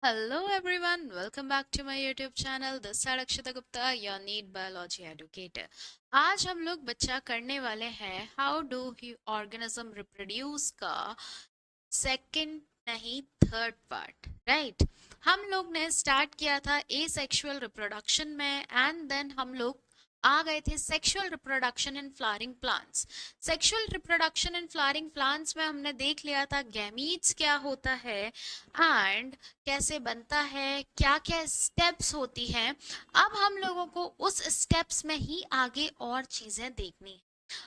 Hello everyone, welcome back to my YouTube channel. This is Akshita Gupta, your NEET Biology Educator. आज हम लोग बच्चा करने वाले हैं हाउ डू ऑर्गेनिज्म रिप्रोड्यूस का सेकंड नहीं थर्ड पार्ट, राइट। हम लोग ने स्टार्ट किया था ए सेक्सुअल रिप्रोडक्शन में एंड देन हम लोग आ गए थे sexual reproduction in flowering plants. Sexual reproduction in flowering plants में हमने देख लिया था गैमीट्स क्या होता है एंड कैसे बनता है, क्या क्या स्टेप्स होती हैं। अब हम लोगों को उस स्टेप्स में ही आगे और चीजें देखनी है।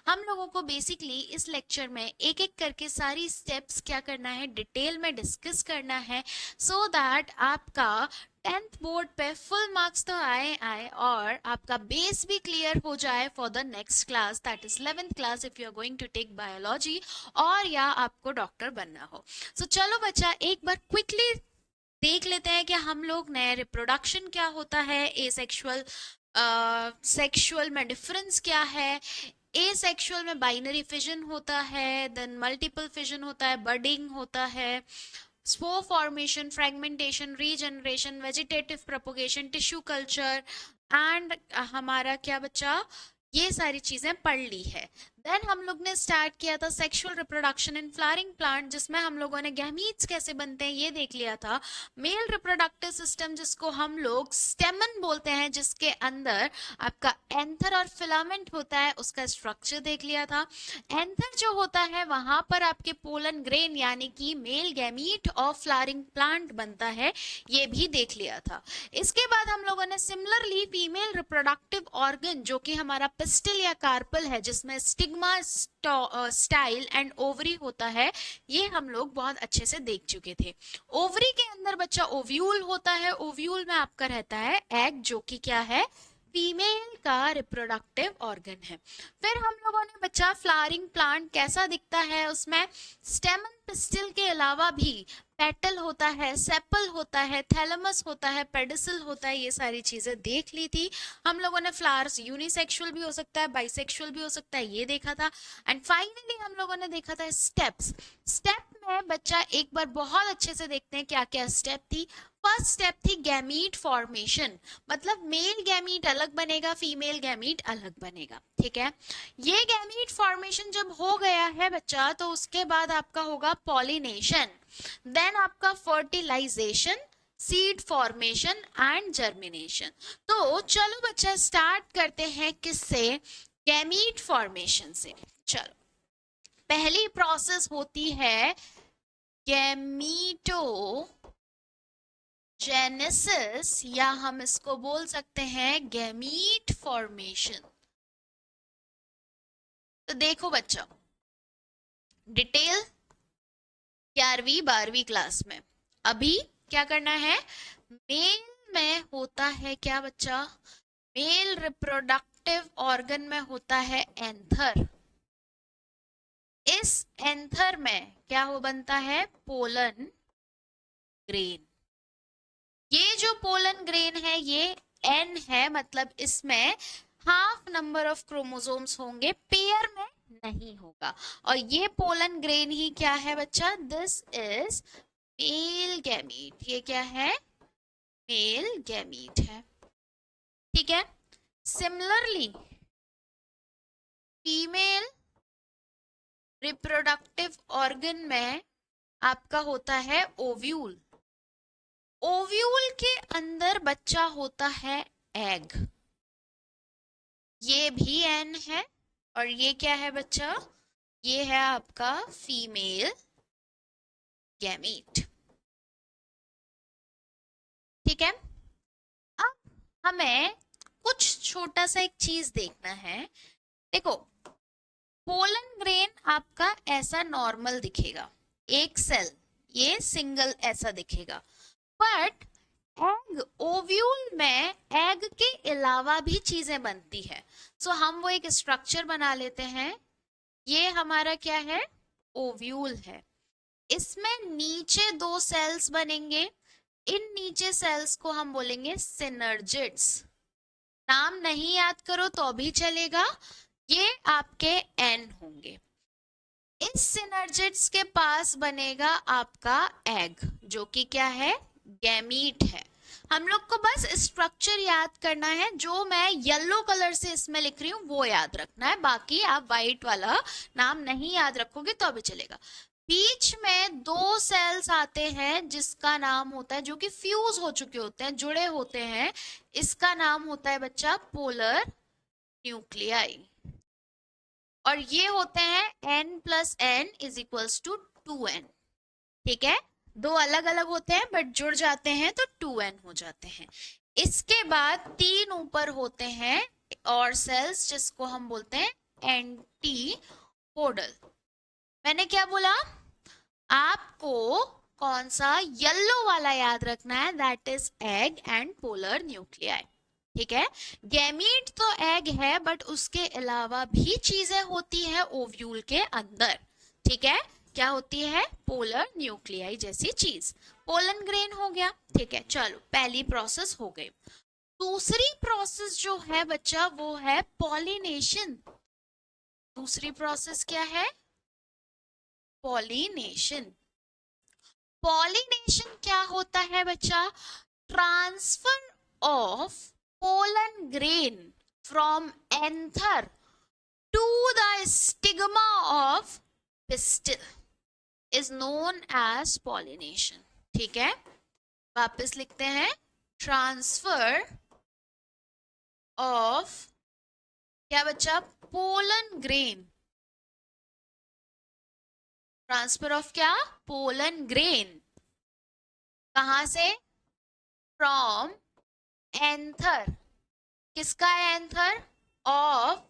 हम लोगों को बेसिकली इस लेक्चर में एक एक करके सारी स्टेप्स क्या करना है, डिटेल में डिस्कस करना है, सो दैट आपका 10th बोर्ड पे फुल मार्क्स तो आए और आपका बेस भी क्लियर हो जाए for the next class, that is 11th class if you are going to take biology और या आपको डॉक्टर बनना हो। सो चलो बच्चा एक बार क्विकली देख लेते हैं कि हम लोग ने रिप्रोडक्शन क्या होता है, एसेक्सुअल सेक्सुअल में डिफरेंस क्या है। एसेक्सुअल में बाइनरी फिजन होता है, देन मल्टीपल फिजन होता है, बडिंग होता है, spore formation, fragmentation, regeneration, vegetative propagation, tissue culture and हमारा क्या बच्चा, ये सारी चीजें पढ़ ली है। देन हम लोग ने स्टार्ट किया था sexual reproduction in flowering plant, जिसमें हम लोगों ने गैमीट्स कैसे बनते हैं ये देख लिया था। मेल रिप्रोडक्टिव सिस्टम जिसको हम लोग स्टेमन बोलते हैं, जिसके अंदर आपका एंथर और फिलामेंट होता है, उसका स्ट्रक्चर देख लिया था। एंथर जो होता है वहां पर आपके पोलन ग्रेन यानी कि male gamete of flowering plant बनता है, ये भी देख लिया था। इसके बाद हम लोगों ने सिमिलरली फीमेल रिप्रोडक्टिव ऑर्गन जो कि हमारा पिस्टल या कार्पल है, जिसमें स्टिग्मा, स्टाइल एंड ओवरी होता है, ये हम लोग बहुत अच्छे से देख चुके थे। ओवरी के अंदर बच्चा ओव्यूल होता है, ओव्यूल में आपका रहता है एग जो कि क्या है, फीमेल का रिप्रोडक्टिव ऑर्गन है। फिर हम लोगों ने बच्चा फ्लावरिंग प्लांट कैसा दिखता है, उसमें स्टेमन पिस्टिल के अलावा भी पेटल होता है, सेपल होता है, थैलेमस होता है, पेडिसल होता है, ये सारी चीजें देख ली थी। हम लोगों ने फ्लावर्स यूनिसेक्सुअल भी हो सकता है, बाइसेक्सुअल भी हो सकता है, ये देखा था। एंड फाइनली हम लोगों ने देखा था स्टेप्स। स्टेप में बच्चा एक बार बहुत अच्छे से देखते हैं क्या क्या स्टेप थी। फर्स्ट स्टेप थी गैमीट फॉर्मेशन, मतलब मेल गैमीट अलग बनेगा, फीमेल गैमीट अलग बनेगा, ठीक है। ये गैमीट फॉर्मेशन जब हो गया है बच्चा, तो उसके बाद आपका होगा पॉलिनेशन, देन आपका fertilisation, seed formation and germination. तो चलो बच्चा स्टार्ट करते हैं किससे, गैमीट फॉर्मेशन से। चलो पहली प्रोसेस होती है गैमीटो जेनेसिस, या हम इसको बोल सकते हैं गैमीट फॉर्मेशन। तो देखो बच्चा डिटेल 11वीं 12वीं क्लास में, अभी क्या करना है, मेल में होता है क्या बच्चा, मेल रिप्रोडक्टिव ऑर्गन में होता है एंथर। इस एंथर में क्या हो बनता है, पोलन ग्रेन। ये जो पोलन ग्रेन है ये एन है, मतलब इसमें हाफ नंबर ऑफ क्रोमोसोम्स होंगे, पेयर में नहीं होगा। और ये पोलन ग्रेन ही क्या है बच्चा, दिस इज मेल गैमीट। ये क्या है, मेल गैमीट है, ठीक है। सिमिलरली फीमेल रिप्रोडक्टिव ऑर्गन में आपका होता है ओव्यूल। ओव्यूल के अंदर बच्चा होता है एग, ये भी एन है, और ये क्या है बच्चा, ये है आपका फीमेल गैमीट, ठीक है। अब हमें कुछ छोटा सा एक चीज देखना है। देखो पोलन ग्रेन आपका ऐसा नॉर्मल दिखेगा, एक सेल, ये सिंगल ऐसा दिखेगा, बट एग ओव्यूल में एग के अलावा भी चीजें बनती है। सो हम वो एक स्ट्रक्चर बना लेते हैं, ये हमारा क्या है, ओव्यूल है। इसमें नीचे दो सेल्स बनेंगे, इन नीचे सेल्स को हम बोलेंगे सिनर्जिड्स। नाम नहीं याद करो तो भी चलेगा, ये आपके एन होंगे। इस सिनर्जिड्स के पास बनेगा आपका एग जो कि क्या है, गैमीट है। हम लोग को बस स्ट्रक्चर याद करना है, जो मैं येलो कलर से इसमें लिख रही हूँ वो याद रखना है, बाकी आप वाइट वाला नाम नहीं याद रखोगे तो भी चलेगा। बीच में दो सेल्स आते हैं जिसका नाम होता है, जो कि फ्यूज हो चुके होते हैं, जुड़े होते हैं, इसका नाम होता है बच्चा पोलर न्यूक्लियाई। और ये होते हैं n+n=2n। ठीक है, दो अलग अलग होते हैं बट जुड़ जाते हैं तो 2n हो जाते हैं। इसके बाद तीन ऊपर होते हैं और सेल्स, जिसको हम बोलते हैं एंटीपोडल। मैंने क्या बोला, आपको कौन सा, येलो वाला याद रखना है, that is egg and polar nuclei. ठीक है, गैमीट तो एग है बट उसके अलावा भी चीजें होती है ओव्यूल के अंदर। ठीक है, क्या होती है, पोलर न्यूक्लियाई जैसी चीज। पोलन ग्रेन हो गया। ठीक है, चलो पहली प्रोसेस हो गई। दूसरी प्रोसेस जो है बच्चा वो है पॉलिनेशन। दूसरी प्रोसेस क्या है, पॉलिनेशन। पॉलिनेशन क्या होता है बच्चा, transfer of pollen grain from anther to the stigma of pistil is known as pollination. ठीक है, वापस लिखते हैं, ट्रांसफर ऑफ क्या बच्चा, पोलन ग्रेन, ट्रांसफर ऑफ क्या, पोलन ग्रेन, कहां से, फ्रॉम एंथर, किसका है एंथर, ऑफ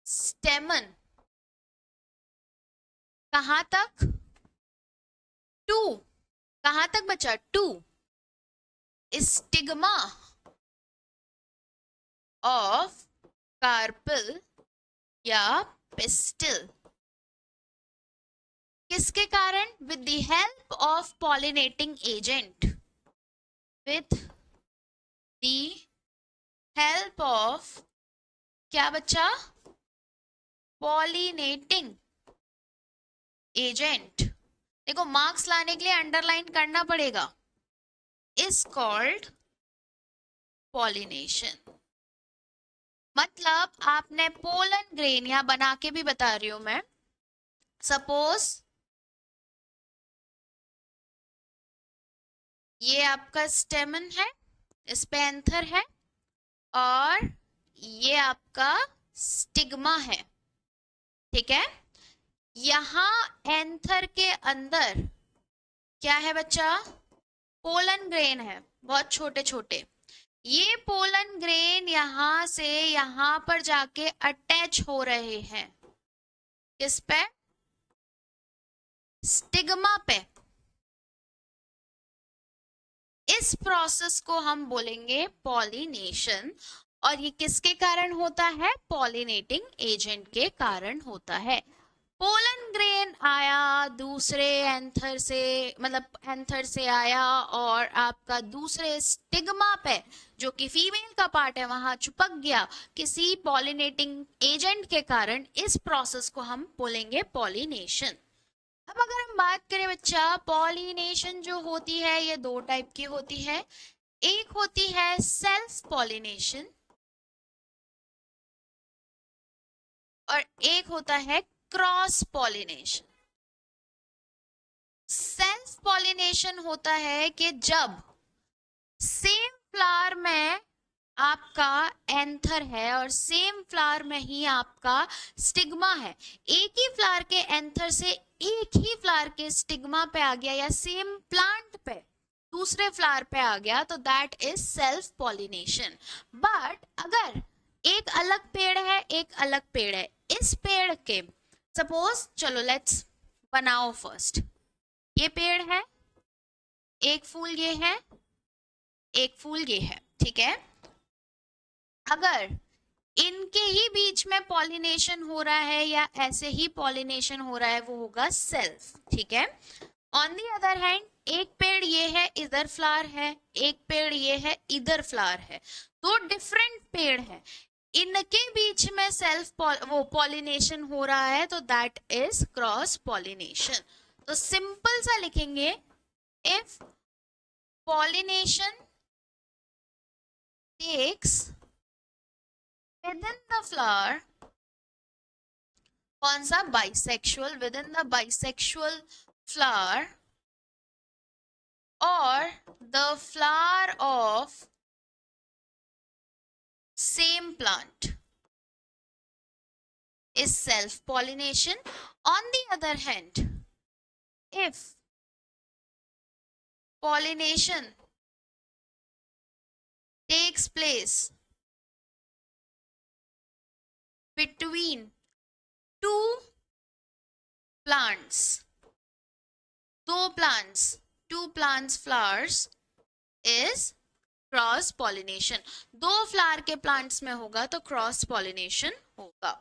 स्टेमन, कहां तक, टू, कहां तक बचा, टू स्टिग्मा ऑफ कार्पल या पिस्टिल। किसके कारण, with the help of pollinating agent, with the help of क्या बच्चा, पॉलिनेटिंग एजेंट। देखो मार्क्स लाने के लिए अंडरलाइन करना पड़ेगा, इज कॉल्ड पॉलिनेशन। मतलब आपने पोलन ग्रेन, यहां बना के भी बता रही हूं मैं, सपोज ये आपका स्टेमन है, इस पे एंथर है, और ये आपका स्टिग्मा है। ठीक है, यहां एंथर के अंदर क्या है बच्चा, पोलन ग्रेन है, बहुत छोटे छोटे। ये पोलन ग्रेन यहां से यहां पर जाके अटैच हो रहे हैं, किस पे, स्टिग्मा पे। इस प्रोसेस को हम बोलेंगे पॉलिनेशन, और ये किसके कारण होता है, पॉलिनेटिंग एजेंट के कारण होता है। पोलन ग्रेन आया दूसरे एंथर से, मतलब एंथर से आया और आपका दूसरे स्टिग्मा पे, जो कि फीमेल का पार्ट है, वहां चिपक गया किसी पॉलिनेटिंग एजेंट के कारण। इस प्रोसेस को हम बोलेंगे पॉलिनेशन। अब अगर हम बात करें बच्चा, पॉलिनेशन जो होती है ये दो टाइप की होती है। एक होती है सेल्फ पॉलिनेशन और एक होता है क्रॉस पॉलिनेशन। सेल्फ पॉलिनेशन होता है कि जब सेम फ्लावर में आपका एंथर है और सेम फ्लावर में ही आपका स्टिग्मा है, एक ही फ्लावर के एंथर से एक ही फ्लावर के स्टिग्मा पे आ गया, या सेम प्लांट पे दूसरे फ्लावर पे आ गया, तो that is self pollination. But अगर एक अलग पेड़ है, एक अलग पेड़ है, इस पेड़ के सपोज, चलो लेट्स बनाओ फर्स्ट, ये पेड़ है, एक फूल ये है, एक फूल ये है। ठीक है, अगर इनके ही बीच में पॉलिनेशन हो रहा है या ऐसे ही पॉलिनेशन हो रहा है, वो होगा सेल्फ। ठीक है, ऑन दी अदर हैंड, एक पेड़ ये है, इधर फ्लावर है, एक पेड़ ये है, इधर फ्लावर है, दो डिफरेंट पेड़ है, इनके बीच में सेल्फ वो पॉलिनेशन हो रहा है, तो दैट इज क्रॉस पॉलिनेशन। तो सिंपल सा लिखेंगे, if pollination takes within the flower, कौन सा, bisexual, within the bisexual flower or the flower of same plant is self pollination. On the other hand, if pollination takes place between two plants, two plants flowers is cross pollination. दो flower के plants में होगा तो cross pollination होगा.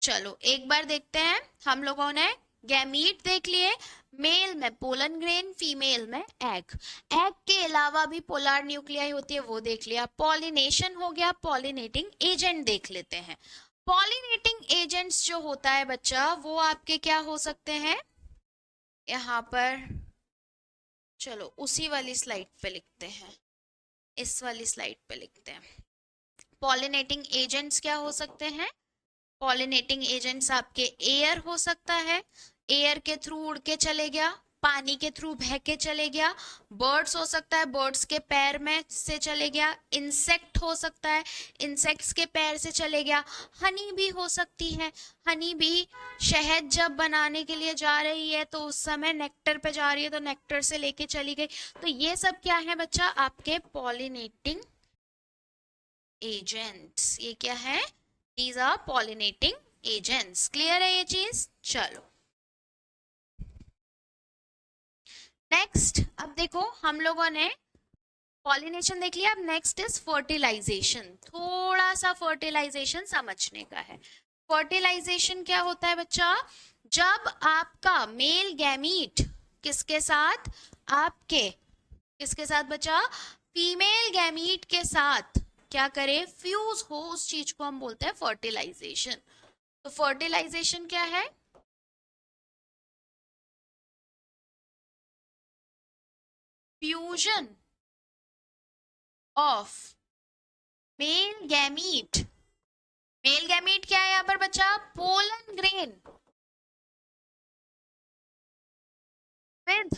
चलो एक बार देखते हैं. हम लोगों ने गैमीट देख लिए, मेल में पोलन ग्रेन, फीमेल में एग. एग के अलावा भी पोलर न्यूक्लियाई होती है, वो देख लिया. पॉलिनेशन हो गया. पॉलिनेटिंग एजेंट देख लेते हैं. पॉलिनेटिंग एजेंट्स जो होता है बच्चा, वो आपके क्या हो सकते हैं, यहाँ पर चलो उसी वाली स्लाइड पे लिखते हैं, इस वाली स्लाइड पे लिखते हैं. पॉलिनेटिंग एजेंट्स क्या हो सकते हैं. पॉलिनेटिंग एजेंट्स आपके एयर हो सकता है, एयर के थ्रू उड़ के चले गया, पानी के थ्रू बह के चले गया. बर्ड्स हो सकता है, बर्ड्स के पैर में से चले गया. इंसेक्ट हो सकता है, इंसेक्ट्स के पैर से चले गया. हनी भी हो सकती है, हनी भी शहद जब बनाने के लिए जा रही है तो उस समय नेक्टर पे जा रही है तो नेक्टर से लेके चली गई. तो ये सब क्या है बच्चा, आपके पॉलिनेटिंग एजेंट्स. ये क्या है, these are pollinating agents. Clear है ये चीज. चलो नेक्स्ट, अब देखो हम लोगों ने पॉलिनेशन देख लिया. अब नेक्स्ट इज फर्टिलाइजेशन. थोड़ा सा फर्टिलाइजेशन समझने का है. फर्टिलाइजेशन क्या होता है बच्चा, जब आपका मेल गैमीट किसके साथ, आपके किसके साथ बच्चा, फीमेल गैमीट के साथ क्या करे, फ्यूज हो, उस चीज को हम बोलते हैं फर्टिलाइजेशन. तो फर्टिलाइजेशन क्या है, fusion of male gamete. Male gamete क्या है यहाँ पर बच्चा, pollen grain with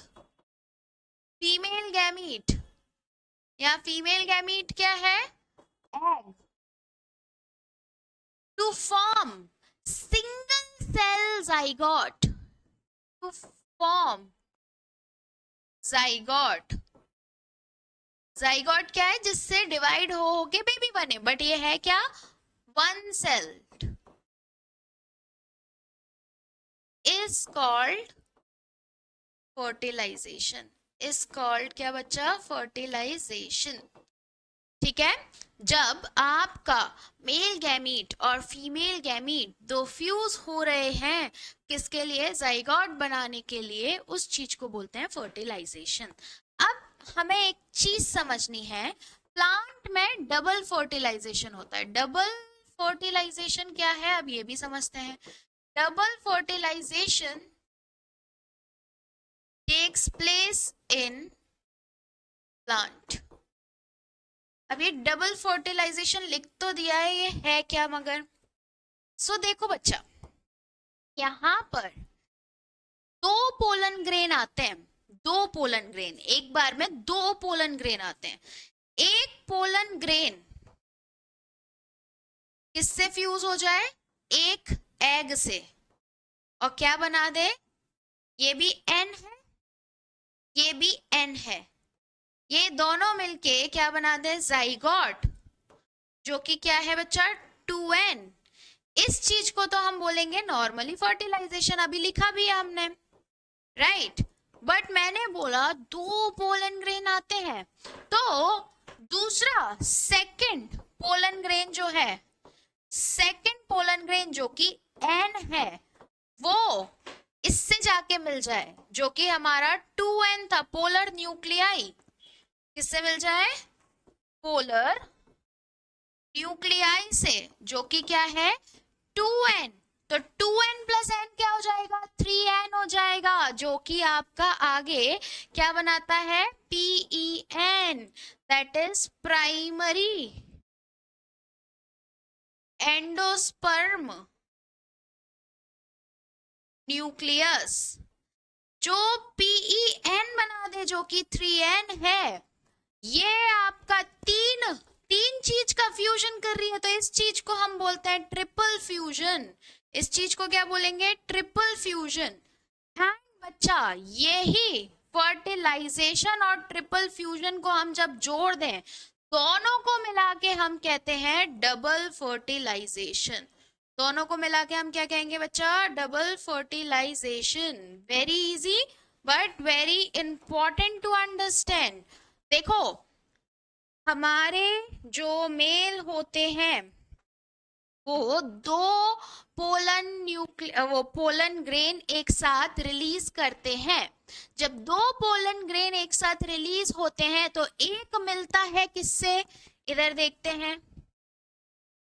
female gamete, या फीमेल गैमीट क्या है, egg, to form single cell zygote, to form zygote. Zygote क्या है, जिससे डिवाइड हो के बेबी बने, बट ये है क्या, one celled, is called fertilisation. Is called क्या बच्चा, फर्टिलाइजेशन. ठीक है. जब आपका मेल गैमीट और फीमेल गैमीट दो फ्यूज हो रहे हैं, किसके लिए, जाइगोट बनाने के लिए, उस चीज को बोलते हैं फर्टिलाइजेशन. अब हमें एक चीज समझनी है, प्लांट में डबल फर्टिलाइजेशन होता है. डबल फर्टिलाइजेशन क्या है, अब ये भी समझते हैं. Double fertilisation takes place in plant. अब ये डबल फर्टिलाइजेशन लिख तो दिया है, ये है क्या मगर. सो देखो बच्चा, यहाँ पर दो पोलन ग्रेन आते हैं, दो पोलन ग्रेन, एक बार में दो पोलन ग्रेन आते हैं. एक पोलन ग्रेन किससे फ्यूज हो जाए, एक एग से, और क्या बना दे, ये भी एन है, ये भी एन है, ये दोनों मिलके क्या बना दे, जाइगोट, जो कि क्या है बच्चा, 2n. इस चीज को तो हम बोलेंगे नॉर्मली फर्टिलाइजेशन, अभी लिखा भी है हमने, राइट. बट मैंने बोला दो पोलन ग्रेन आते हैं, तो दूसरा सेकंड पोलन ग्रेन जो है, सेकंड पोलन ग्रेन जो कि n है, वो इससे जाके मिल जाए, जो कि हमारा 2n था, पोलर न्यूक्लियाई, किससे मिल जाए, पोलर न्यूक्लियाई से, जो कि क्या है 2n. तो 2n प्लस एन क्या हो जाएगा, 3n हो जाएगा, जो कि आपका आगे क्या बनाता है, PEN, that is primary endosperm nucleus. जो PEN बना दे जो कि 3n है, ये आपका तीन तीन चीज का फ्यूजन कर रही है, तो इस चीज को हम बोलते हैं ट्रिपल फ्यूजन। इस चीज को क्या बोलेंगे, ट्रिपल फ्यूजन। एंड बच्चा यही फर्टिलाइजेशन और ट्रिपल फ्यूजन को हम जब जोड़ दें, दोनों को मिला के हम कहते हैं डबल फर्टिलाइजेशन। दोनों को मिला के हम क्या कहेंगे बच्चा, double fertilisation. Very easy but very important to understand. देखो, हमारे जो मेल होते हैं वो दो पोलन ग्रेन एक साथ रिलीज करते हैं। जब दो पोलन ग्रेन एक साथ रिलीज होते हैं तो एक मिलता है किससे, इधर देखते हैं,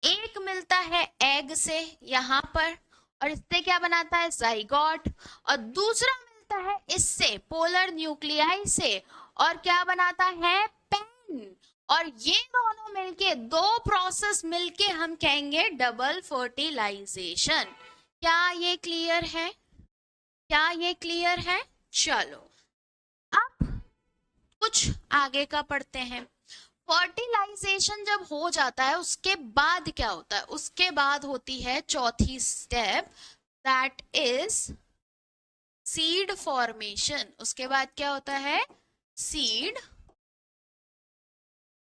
एक मिलता है एग से यहाँ पर, और इससे क्या बनाता है, जाइगोट। और दूसरा मिलता है इससे, पोलर न्यूक्लियाई से, और क्या बनाता है, पेन। और ये दोनों मिलके, दो प्रोसेस मिलके हम कहेंगे डबल फर्टिलाइजेशन। क्या ये क्लियर है, क्या ये क्लियर है? चलो अब कुछ आगे का पढ़ते हैं। फर्टिलाइजेशन जब हो जाता है उसके बाद क्या होता है, उसके बाद होती है चौथी step, that is seed formation. उसके बाद क्या होता है, सीड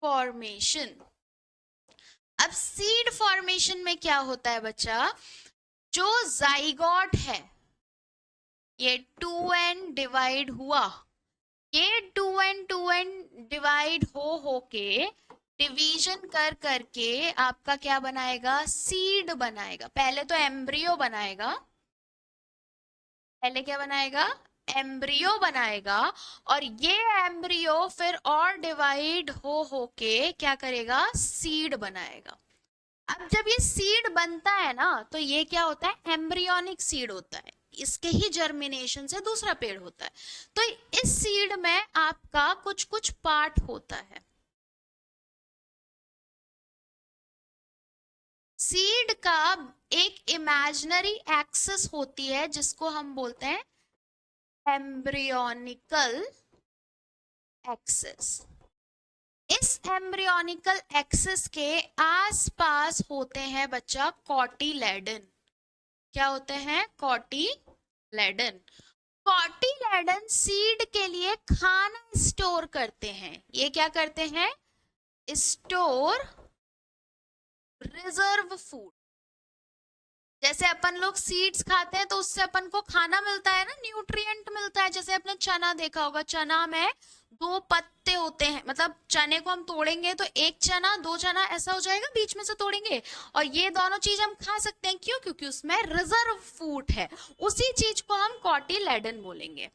फॉर्मेशन। अब सीड फॉर्मेशन में क्या होता है बच्चा, जो जाइगोट है ये 2n डिवाइड हुआ, ये 2n डिवाइड हो के डिवीजन कर करके आपका क्या बनाएगा, सीड बनाएगा। पहले तो एम्ब्रियो बनाएगा, पहले क्या बनाएगा, एम्ब्रियो बनाएगा, और ये एम्ब्रियो फिर और डिवाइड हो के क्या करेगा, सीड बनाएगा। अब जब ये सीड बनता है ना, तो ये क्या होता है, एम्ब्रियोनिक सीड होता है। इसके ही जर्मिनेशन से दूसरा पेड़ होता है। तो इस सीड में आपका कुछ कुछ पार्ट होता है। सीड का एक इमेजिनरी एक्सिस होती है जिसको हम बोलते हैं एम्ब्रियोनिकल एक्सिस। इस एम्ब्रियोनिकल एक्सिस के आसपास होते हैं बच्चा कॉटिलेडन। क्या होते हैं, कॉटिलेडन। कॉटिलेडन सीड के लिए खाना स्टोर करते हैं। ये क्या करते हैं, स्टोर रिजर्व फूड। जैसे अपन लोग सीड्स खाते हैं तो उससे अपन को खाना मिलता है ना, न्यूट्रिएंट मिलता है। जैसे आपने चना देखा होगा, चना में दो पत्ते होते हैं, मतलब चने को हम तोड़ेंगे तो एक चना दो चना ऐसा हो जाएगा, बीच में से तोड़ेंगे, और ये दोनों चीज हम खा सकते हैं। क्यों, क्योंकि उसमें रिजर्व फूड है। उसी चीज को हम कॉटिलेडन बोलेंगे।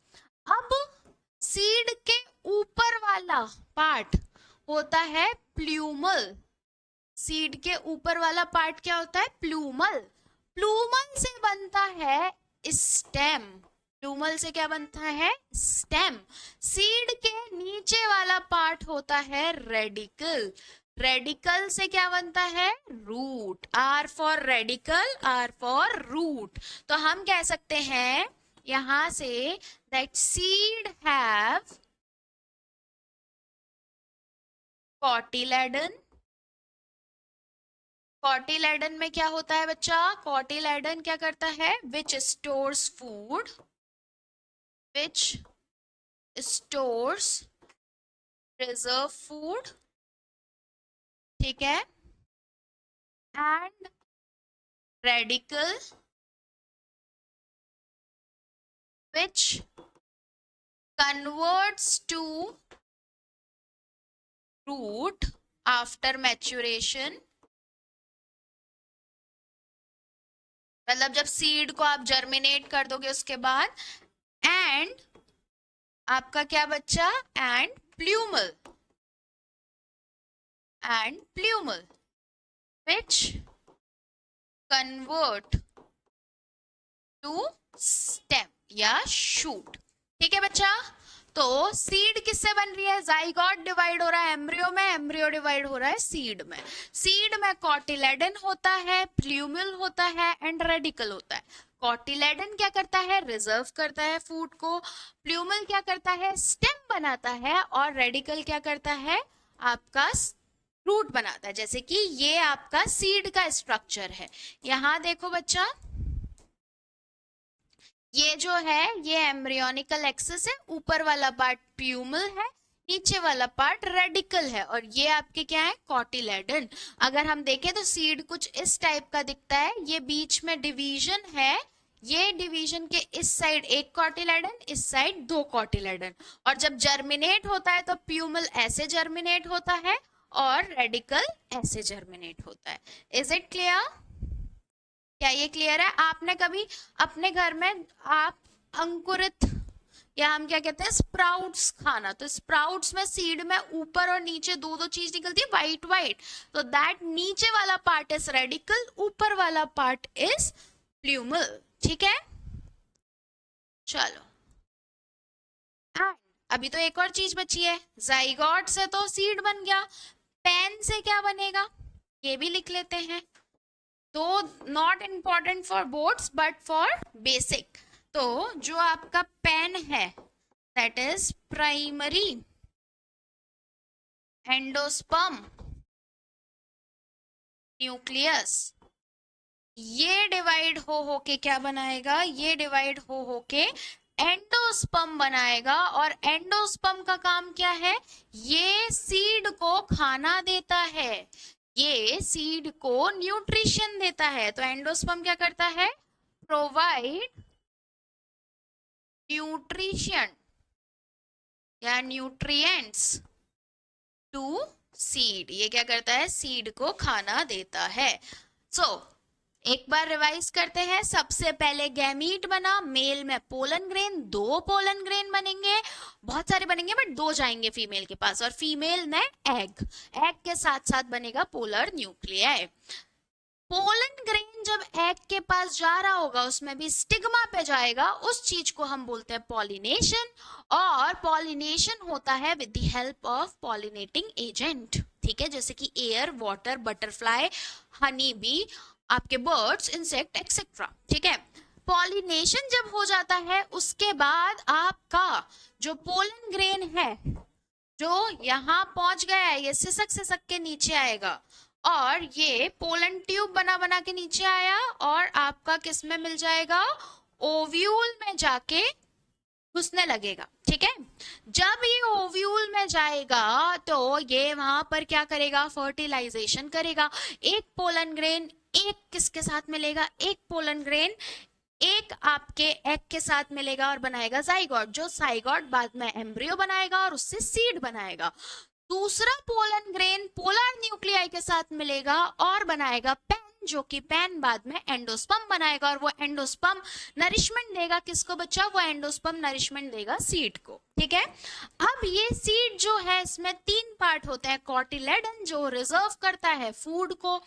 अब सीड के ऊपर वाला पार्ट होता है प्लूमल। सीड के ऊपर वाला पार्ट क्या होता है, प्लूमल। प्लूमल से बनता है स्टेम। प्लूमल से क्या बनता है, स्टेम। सीड के नीचे वाला पार्ट होता है रेडिकल। रेडिकल से क्या बनता है, root. R for radicle, R for root. तो हम कह सकते हैं यहां से that seed have cotyledon. Cotyledon में क्या होता है बच्चा, कॉटिलेडन क्या करता है, which stores food, which stores reserve food, ठीक है, and radicle which converts to root after maturation. मतलब जब सीड को आप जर्मिनेट कर दोगे उसके बाद, एंड आपका क्या बच्चा, and plumule, and plumule which convert to stem या शूट। ठीक है बच्चा। तो सीड किससे बन रही है? जाइगोट डिवाइड हो रहा है एम्ब्रियो में, एम्ब्रियो डिवाइड हो रहा है सीड में। सीड में कॉटिलेडन होता है, प्ल्यूमल होता है एंड रेडिकल होता है। कॉटिलेडन क्या करता है? रिजर्व करता है फूड को। प्ल्यूमल क्या करता है? स्टेम बनाता है। और रेडिकल क्या करता है? आपका रूट बनाता है। जैसे कि ये आपका सीड का स्ट्रक्चर है। यहां देखो बच्चा, ये जो है ये एम्ब्रियोनिकल एक्सिस है, ऊपर वाला पार्ट प्यूमल है, नीचे वाला पार्ट रेडिकल है, और ये आपके क्या है? कॉटिलेडन। अगर हम देखें तो सीड कुछ इस टाइप का दिखता है, ये बीच में डिवीजन है, ये डिवीजन के इस साइड एक कॉटिलेडन, इस साइड दो कॉटिलेडन। और जब जर्मिनेट होता है तो प्यूमल ऐसे जर्मिनेट होता है और रेडिकल ऐसे जर्मिनेट होता है। Is it clear? क्या ये क्लियर है? आपने कभी अपने घर में आप अंकुरित या हम क्या कहते हैं स्प्राउट्स खाना, तो स्प्राउट्स में सीड में ऊपर और नीचे दो दो चीज निकलती है वाइट वाइट, तो दैट नीचे वाला पार्ट इज रेडिकल, ऊपर वाला पार्ट इज प्ल्यूमल। ठीक है, चलो। हाँ, अभी तो एक और चीज बची है। जाइगोट से तो सीड बन गया, पेन से क्या बनेगा ये भी लिख लेते हैं। तो not important for boards but for basic. तो जो आपका पेन है that is primary endosperm nucleus, ये डिवाइड हो के क्या बनाएगा? ये डिवाइड हो के एंडोस्पर्म बनाएगा। और एंडोस्पर्म का काम क्या है? ये सीड को खाना देता है, ये सीड को न्यूट्रिशन देता है। तो एंडोस्पर्म क्या करता है? प्रोवाइड न्यूट्रिशन या न्यूट्रिएंट्स टू सीड। ये क्या करता है? सीड को खाना देता है। सो एक बार रिवाइज करते हैं। सबसे पहले गैमीट बना, मेल में पोलन ग्रेन, दो पोलन ग्रेन बनेंगे, बहुत सारे बनेंगे बट दो जाएंगे फीमेल के पास, और फीमेल में एग, एग के साथ साथ बनेगा पोलर न्यूक्लियाई। पोलन ग्रेन जब एग के पास जा रहा होगा उसमें भी स्टिग्मा पे जाएगा, उस चीज को हम बोलते हैं पॉलिनेशन। और पॉलिनेशन होता है with the help of pollinating agent. ठीक है, जैसे कि air, water, butterfly, honey bee, आपके बर्ड्स, इंसेक्ट एक्सेट्रा। ठीक है, पॉलिनेशन जब हो जाता है उसके बाद आपका जो पोलन ग्रेन है जो यहाँ पहुंच गया है, ये सिसक सिसक के नीचे आएगा, और ये पोलन ट्यूब बना बना के नीचे आया, और आपका किस में मिल जाएगा? ओव्यूल में जाके घुसने लगेगा। ठीक है, जब ये ओव्यूल में जाएगा तो ये वहां पर क्या करेगा? फर्टिलाइजेशन करेगा। एक पोलन ग्रेन एक किसके साथ मिलेगा? एक पोलन ग्रेन एक आपके एग के साथ मिलेगा और बनाएगा जाइगोट, जो जाइगोट बाद में एम्ब्रियो बनाएगा और उससे सीड बनाएगा। दूसरा पोलन ग्रेन पोलर न्यूक्लियाई के साथ मिलेगा और बनाएगा पेन, जो कि पेन बाद में एंडोस्पर्म बनाएगा, और वो एंडोस्पर्म नरिशमेंट देगा किसको बच्चा? वो एंडोस्पर्म नरिशमेंट देगा सीड को। ठीक है, अब ये सीड जो है इसमें तीन पार्ट होते हैं। कॉटिलेडन जो रिजर्व करता है फूड को,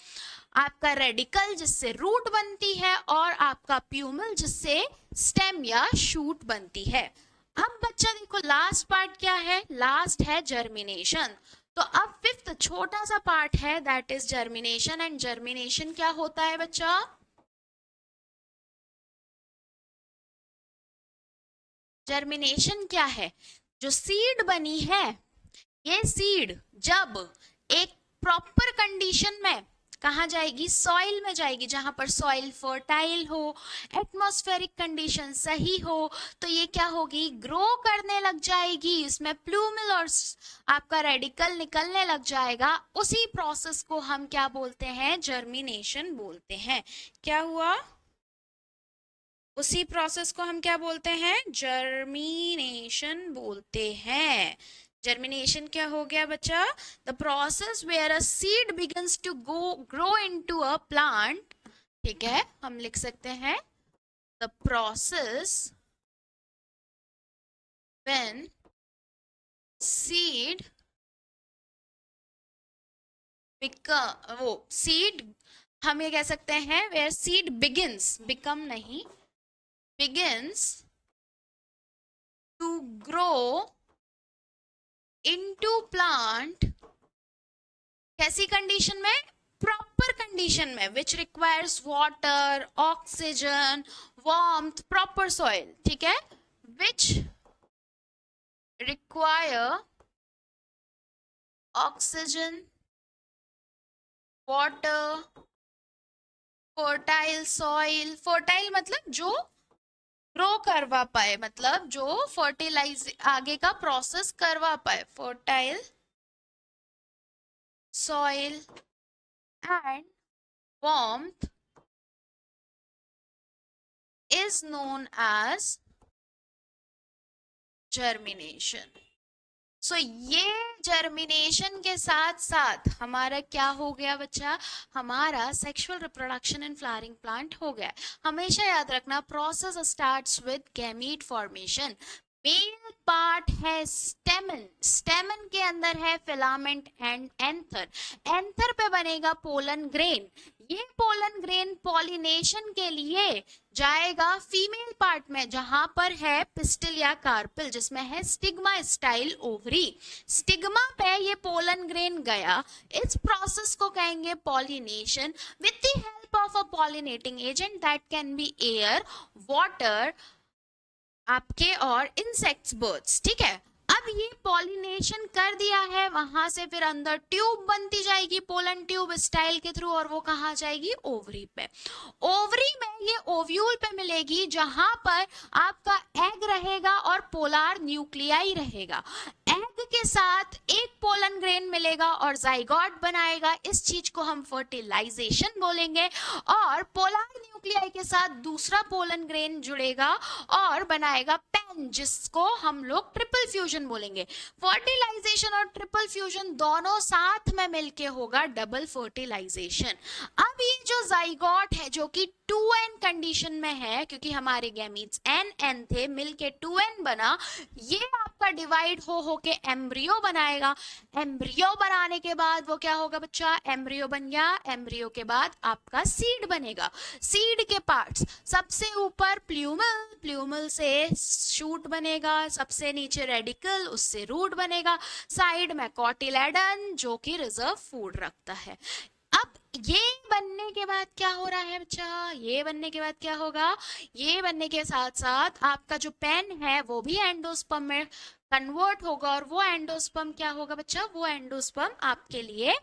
आपका रेडिकल जिससे रूट बनती है, और आपका प्यूमल जिससे स्टेम या शूट बनती है। अब बच्चा देखो लास्ट पार्ट क्या है? लास्ट है जर्मिनेशन। तो अब फिफ्थ छोटा सा पार्ट है that is germination. And germination क्या होता है बच्चा? जर्मिनेशन क्या है? जो सीड बनी है, ये सीड जब एक प्रॉपर कंडीशन में कहा जाएगी? सॉइल में जाएगी, जहां पर सॉइल फर्टाइल हो, एटमॉस्फेरिक कंडीशन सही हो, तो ये क्या होगी? ग्रो करने लग जाएगी, इसमें प्लूमल और आपका रेडिकल निकलने लग जाएगा। उसी प्रोसेस को हम क्या बोलते हैं? जर्मिनेशन बोलते हैं। क्या हुआ? उसी प्रोसेस को हम क्या बोलते हैं? जर्मिनेशन बोलते हैं। जर्मिनेशन क्या हो गया बच्चा? The process where a seed begins to go grow into a plant. ठीक है, हम लिख सकते हैं the process when seed become, वो सीड हम ये कह सकते हैं वेयर सीड बिगिंस, बिकम नहीं, begins to grow into plant, कैसी कंडीशन में? प्रॉपर कंडीशन में, which requires water, oxygen, warmth, proper soil, ठीक है, which require oxygen, water, fertile soil, fertile मतलब जो ग्रो करवा पाए, मतलब जो फर्टिलाइज आगे का प्रोसेस करवा पाए, fertile soil and warmth is known as germination. सो ये जर्मिनेशन के साथ साथ हमारा क्या हो गया बच्चा? हमारा sexual reproduction in flowering plant हो गया. हमेशा याद रखना, process starts with gamete formation. Male part है स्टेमन, स्टेमन के अंदर है फिलामेंट एंड एंथर, एंथर पे बनेगा पोलन ग्रेन. ये पोलन ग्रेन पॉलिनेशन के लिए जाएगा फीमेल पार्ट में, जहां पर है पिस्टिल या कार्पिल, जिसमें है स्टिग्मा स्टाइल ओवरी. स्टिग्मा पे ये पोलन ग्रेन गया. इस प्रोसेस को कहेंगे pollination with the help of a pollinating agent that can be air, water आपके और इंसेक्ट्स, बर्ड्स, ठीक है. अब ये पॉलिनेशन कर दिया है, वहां से फिर अंदर ट्यूब बनती जाएगी पोलन ट्यूब स्टाइल के थ्रू, और वो कहाँ जाएगी? ओवरी पे. ओवरी में ये ओव्यूल पे मिलेगी, जहां पर आपका एग रहेगा और पोलार न्यूक्लियाई रहेगा. एग के साथ एक पोलन ग्रेन मिलेगा और जाइगोट बनाएगा. इस चीज को हम फर्टिलाइजेशन बोलेंगे. और पोलार न्यूक्लियाई के साथ दूसरा पोलन ग्रेन जुड़ेगा और बनाएगा पेन, जिसको हम लोग ट्रिपल फ्यूजन बोलेंगे. फर्टिलाइजेशन और ट्रिपल फ्यूजन दोनों साथ में मिलके होगा डबल फर्टिलाइजेशन. अब ये जो जाइगोट है जो कि 2n कंडीशन में है, क्योंकि हमारे गैमीट्स n थे, मिलके 2n बना, ये आपका डिवाइड हो के एम्ब्रियो बनाएगा. एम्ब्रियो बनाने के बाद वो क्या होगा बच्चा? एम्ब्रियो बन गया. एम्ब्रियो के बाद आपका सीड बनेगा. सीड के पार्ट्स, सबसे ऊपर प्ल्यूमल, प्ल्यूमल से शूट बनेगा, सबसे नीचे रेडिकल, उससे रूट बनेगा, साइड में कॉटिलेडन जो कि रिजर्व फूड रखता है. अब ये बनने के बाद क्या हो रहा है बच्चा? ये बनने के बाद क्या होगा? ये बनने के साथ साथ आपका जो पेन है वो भी एंडोस्पर्म में कन्वर्ट होगा, और वो एंडोस्पर्म क्या होगा बच्चा? वो एंडोस्पर्म आपके लिए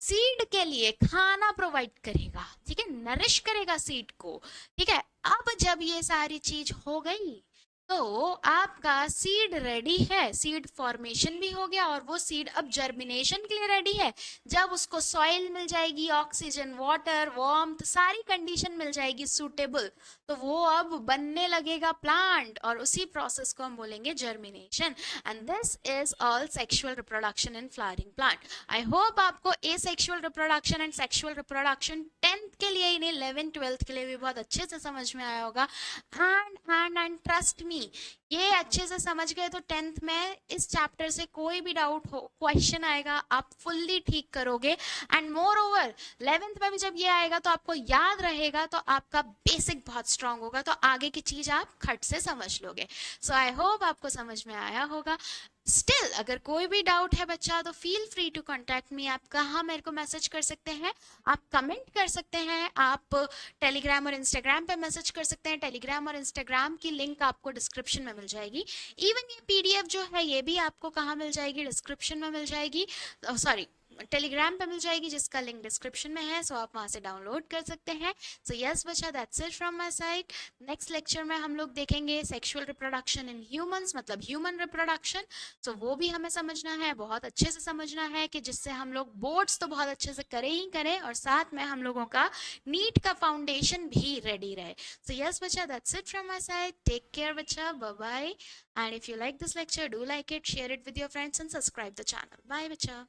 सीड के लिए खाना प्रोवाइड करेगा, ठीक है, नरिश करेगा सीड को, ठीक है. अब जब ये सारी चीज हो गई तो आपका सीड रेडी है, सीड फॉर्मेशन भी हो गया, और वो सीड अब जर्मिनेशन के लिए रेडी है. जब उसको सॉइल मिल जाएगी, ऑक्सीजन, वाटर, वार्मथ, सारी कंडीशन मिल जाएगी सूटेबल, तो वो अब बनने लगेगा प्लांट, और उसी प्रोसेस को हम बोलेंगे germination. And this is all sexual reproduction in flowering plant. I hope आपको asexual reproduction and sexual reproduction 10th के लिए ही नहीं, 11th 12th के लिए भी बहुत अच्छे से समझ में आया होगा. एंड ट्रस्ट मी, ये अच्छे से समझ गए तो 10th में इस चैप्टर से कोई भी डाउट हो, क्वेश्चन आएगा, आप फुल्ली ठीक करोगे. एंड मोर ओवर 11th में भी जब ये आएगा तो आपको याद रहेगा, तो आपका बेसिक बहुत स्ट्रांग होगा, तो आगे की चीज आप खट से समझ लोगे. सो आई होप आपको समझ में आया होगा. स्टिल अगर कोई भी डाउट है बच्चा, तो feel free to contact me. आप कहाँ मेरे को मैसेज कर सकते हैं? आप कमेंट कर सकते हैं, आप टेलीग्राम और इंस्टाग्राम पे मैसेज कर सकते हैं. टेलीग्राम और इंस्टाग्राम की लिंक आपको डिस्क्रिप्शन में मिल जाएगी. इवन ये पीडीएफ जो है ये भी आपको कहाँ मिल जाएगी? डिस्क्रिप्शन में मिल जाएगी, सॉरी टेलीग्राम पे मिल जाएगी, जिसका लिंक डिस्क्रिप्शन में है. सो आप वहां से डाउनलोड कर सकते हैं. सो यस बच्चा, that's it from my side. Next lecture में हम लोग देखेंगे सेक्सुअल रिप्रोडक्शन इन ह्यूमंस, मतलब ह्यूमन रिप्रोडक्शन. सो वो भी हमें समझना है, बहुत अच्छे से समझना है, कि जिससे हम लोग बोर्ड्स तो बहुत अच्छे से करें ही करें, और साथ में हम लोगों का नीट का फाउंडेशन भी रेडी रहे. सो यस बच्चा, that's it from my side. Take care बच्चा, bye bye. And if you like this lecture, do like it, share it with your friends and subscribe the channel. Bye, bacha.